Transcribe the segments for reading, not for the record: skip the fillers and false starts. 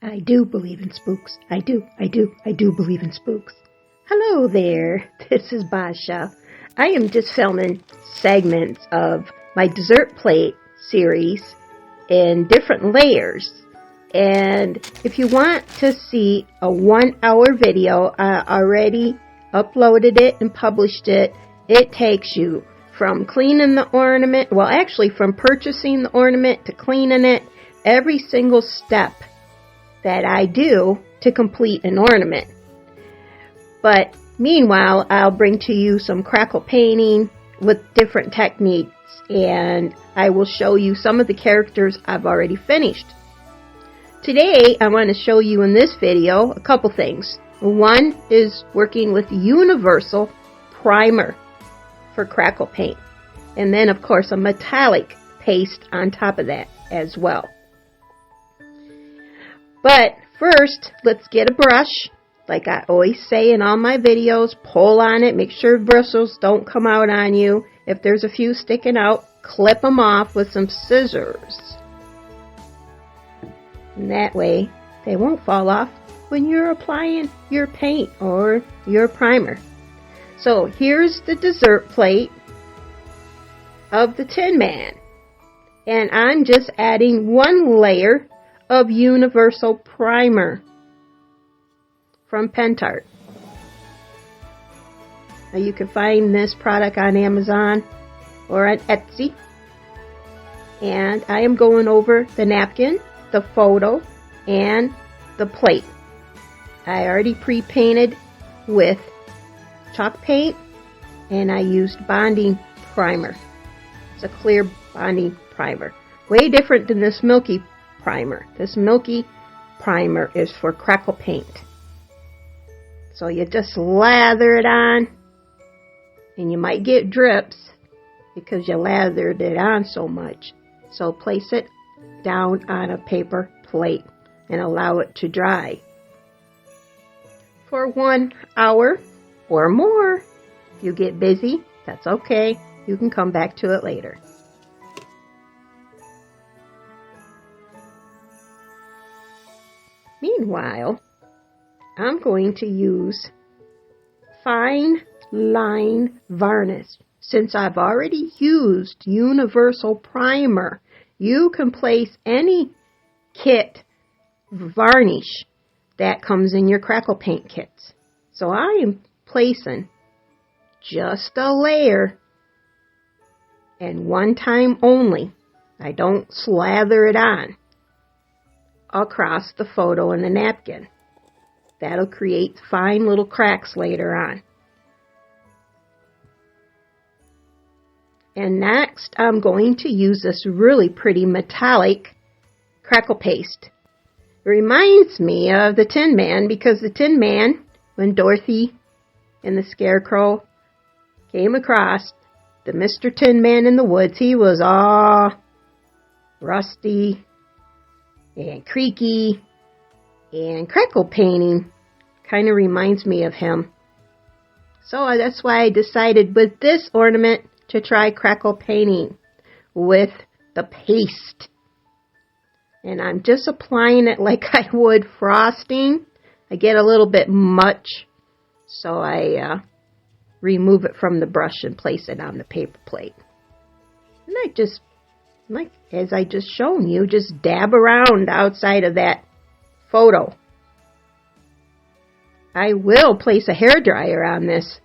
I do believe in spooks. I do believe in spooks. Hello there, this is Babcia. I am just filming segments of my dessert plate series in different layers. And if you want to see a 1-hour video, I already uploaded it and published it. It takes you from cleaning the ornament, well actually from purchasing the ornament to cleaning it, every single step that I do to complete an ornament. But meanwhile, I'll bring to you some crackle painting with different techniques, and I will show you some of the characters I've already finished. Today, I want to show you in this video a couple things. One is working with universal primer for crackle paint, and then of course a metallic paste on top of that as well. But first, let's get a brush. Like I always say in all my videos, pull on it, make sure bristles don't come out on you. If there's a few sticking out, clip them off with some scissors. And that way, they won't fall off when you're applying your paint or your primer. So here's the dessert plate of the TinMan. And I'm just adding one layer of universal primer from Pentart. Now you can find this product on Amazon or on Etsy. And I am going over the napkin, the photo, and the plate. I already pre-painted with chalk paint, and I used bonding primer. It's a clear bonding primer. Way different than this milky primer. This milky primer is for crackle paint. So you just lather it on, and you might get drips because you lathered it on so much. So place it down on a paper plate and allow it to dry for 1 hour or more. If you get busy, that's okay. You can come back to it later. Meanwhile, I'm going to use fine line varnish. Since I've already used universal primer, you can place any kit varnish that comes in your crackle paint kits. So I am placing just a layer, and one time only. I don't slather it on across the photo and the napkin. That'll create fine little cracks later on. And next, I'm going to use this really pretty metallic crackle paste. It reminds me of the TinMan, because the TinMan, when Dorothy and the Scarecrow came across the Mr. TinMan in the woods, he was all rusty and creaky, and crackle painting kind of reminds me of him. So that's why I decided with this ornament to try crackle painting with the paste. And I'm just applying it like I would frosting. I get a little bit much, so I remove it from the brush and place it on the paper plate. And I just, like as I just shown you, just dab around outside of that photo. I will place a hairdryer on this,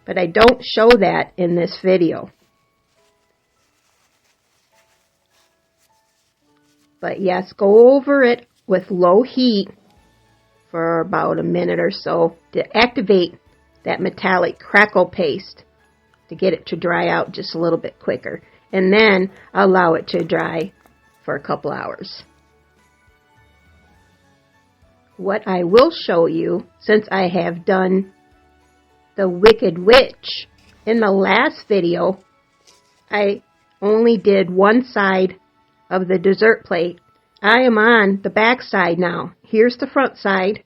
but I don't show that in this video. But yes, go over it with low heat for about a minute or so to activate that metallic crackle paste, to get it to dry out just a little bit quicker. And then allow it to dry for a couple hours. What I will show you, since I have done the Wicked Witch in the last video, I only did one side of the dessert plate. I am on the back side now. Here's the front side.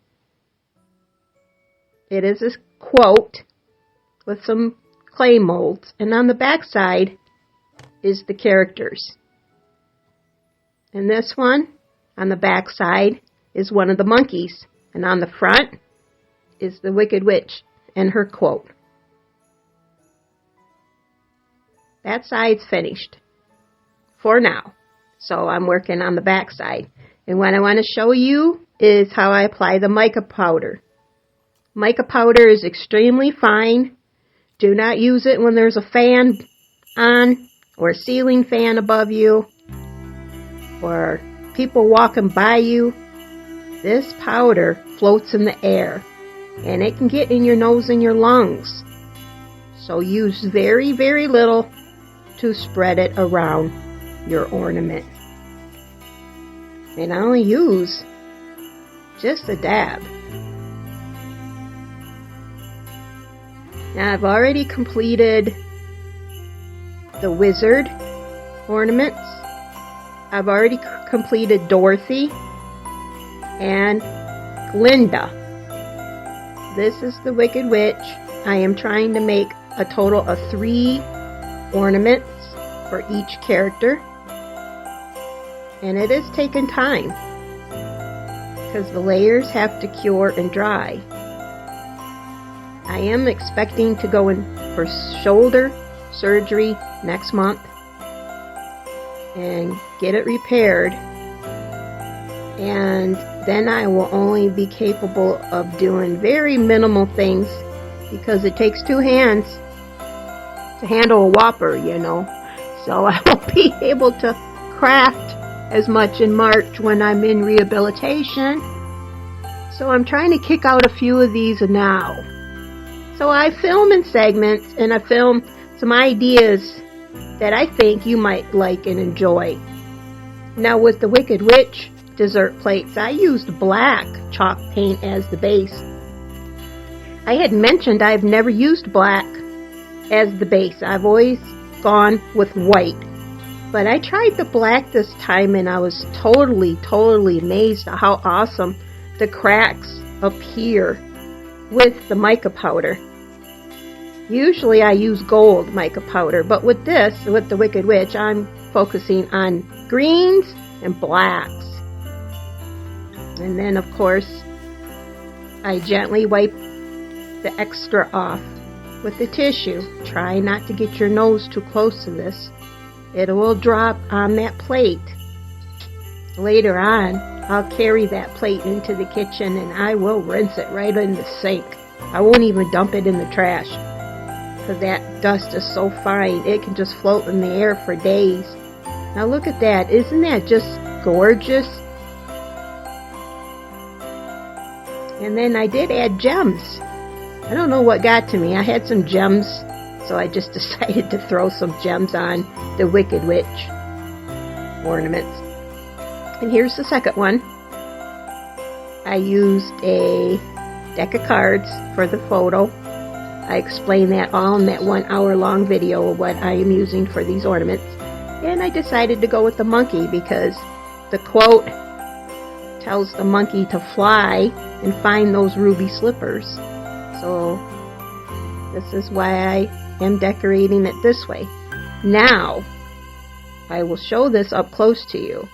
It is a quote with some clay molds, and on the back side is the characters. And this one on the back side is one of the monkeys, and on the front is the Wicked Witch and her quote. That side's finished for now, so I'm working on the back side. And what I want to show you is how I apply the mica powder. Mica powder is extremely fine. Do not use it when there's a fan on or a ceiling fan above you or people walking by you. This powder floats in the air and it can get in your nose and your lungs. So use very, very little to spread it around your ornament. And I only use just a dab. Now I've already completed the wizard ornaments. I've already completed Dorothy and Glinda. This is the Wicked Witch. I am trying to make a total of 3 ornaments for each character. And it is taking time because the layers have to cure and dry. I am expecting to go in for shoulder surgery next month and get it repaired, and then I will only be capable of doing very minimal things because it takes 2 hands to handle a whopper, you know. So I won't be able to craft as much in March when I'm in rehabilitation. So I'm trying to kick out a few of these now. So I film in segments and I film some ideas that I think you might like and enjoy. Now with the Wicked Witch dessert plates, I used black chalk paint as the base. I had mentioned I've never used black as the base. I've always gone with white. But I tried the black this time and I was totally amazed at how awesome the cracks appear with the mica powder. Usually I use gold mica powder, but with this, with the Wicked Witch, I'm focusing on greens and blacks. And then of course, I gently wipe the extra off with the tissue. Try not to get your nose too close to this. It will drop on that plate. Later on, I'll carry that plate into the kitchen and I will rinse it right in the sink. I won't even dump it in the trash because that dust is so fine. It can just float in the air for days. Now look at that. Isn't that just gorgeous? And then I did add gems. I don't know what got to me. I had some gems, so I just decided to throw some gems on the Wicked Witch ornaments. And here's the second one. I used a deck of cards for the photo. I explained that all in that 1-hour-long video of what I am using for these ornaments. And I decided to go with the monkey because the quote tells the monkey to fly and find those ruby slippers. So this is why I am decorating it this way. Now, I will show this up close to you.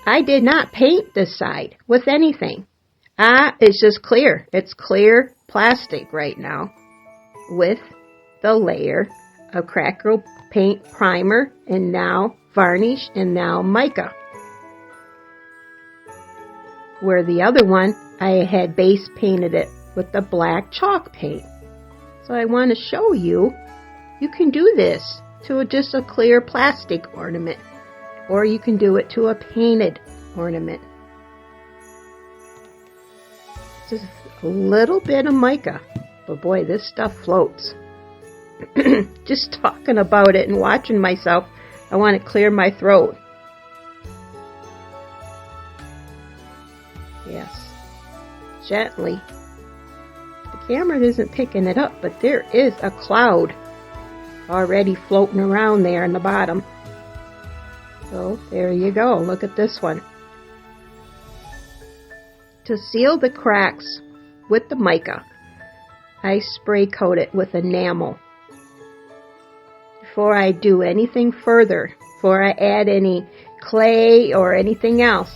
I did not paint this side with anything. It's just clear. It's clear plastic right now with the layer of crackle paint primer and now varnish and now mica. Where the other one, I had base painted it with the black chalk paint. So I want to show you, you can do this to just a clear plastic ornament, or you can do it to a painted ornament. Just a little bit of mica, but boy, this stuff floats. Just talking about it and watching myself, I want to clear my throat. Yes, gently. The camera isn't picking it up, but there is a cloud already floating around there in the bottom. So there you go. Look at this one. To seal the cracks with the mica, I spray coat it with enamel. Before I do anything further, before I add any clay or anything else,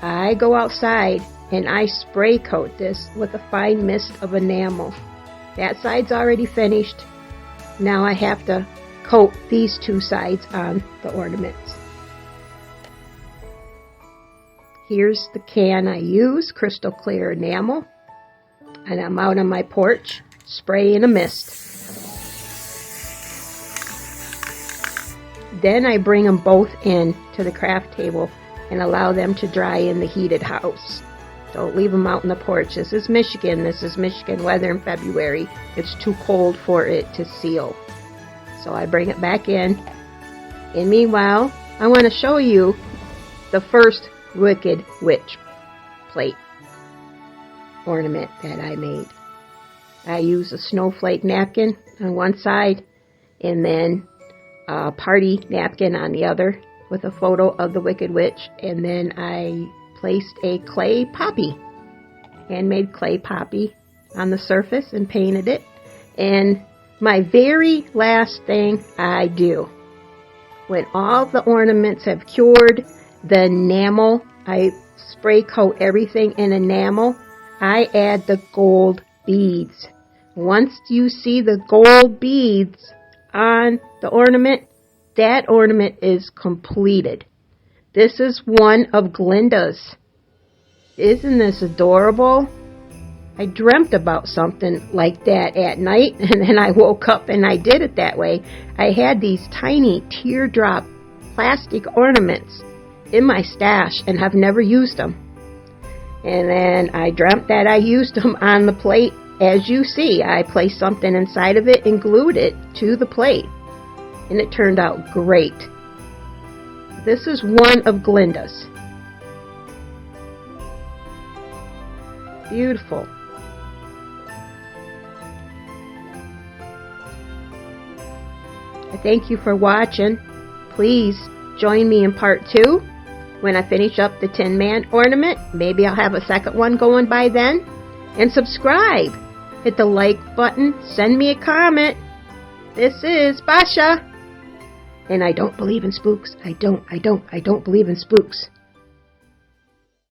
I go outside and I spray coat this with a fine mist of enamel. That side's already finished. Now I have to coat these two sides on the ornaments. Here's the can I use, crystal clear enamel. And I'm out on my porch spraying a mist. Then I bring them both in to the craft table and allow them to dry in the heated house. Don't leave them out on the porch. This is Michigan weather in February. It's too cold for it to seal. So I bring it back in. And meanwhile, I want to show you the first Wicked Witch plate ornament that I made. I use a snowflake napkin on one side and then a party napkin on the other with a photo of the Wicked Witch, and then I placed a clay poppy, handmade clay poppy on the surface and painted it. And my very last thing I do, when all the ornaments have cured, the enamel, I spray coat everything in enamel, I add the gold beads. Once you see the gold beads on the ornament, that ornament is completed. This is one of Glinda's. Isn't this adorable? I dreamt about something like that at night, and then I woke up and I did it that way. I had these tiny teardrop plastic ornaments in my stash and have never used them. And then I dreamt that I used them on the plate. As you see, I placed something inside of it and glued it to the plate. And it turned out great. This is one of Glinda's. Beautiful. I thank you for watching. Please join me in part 2 when I finish up the TinMan ornament. Maybe I'll have a second one going by then. And subscribe. Hit the like button. Send me a comment. This is Babcia. And I don't believe in spooks. I don't believe in spooks.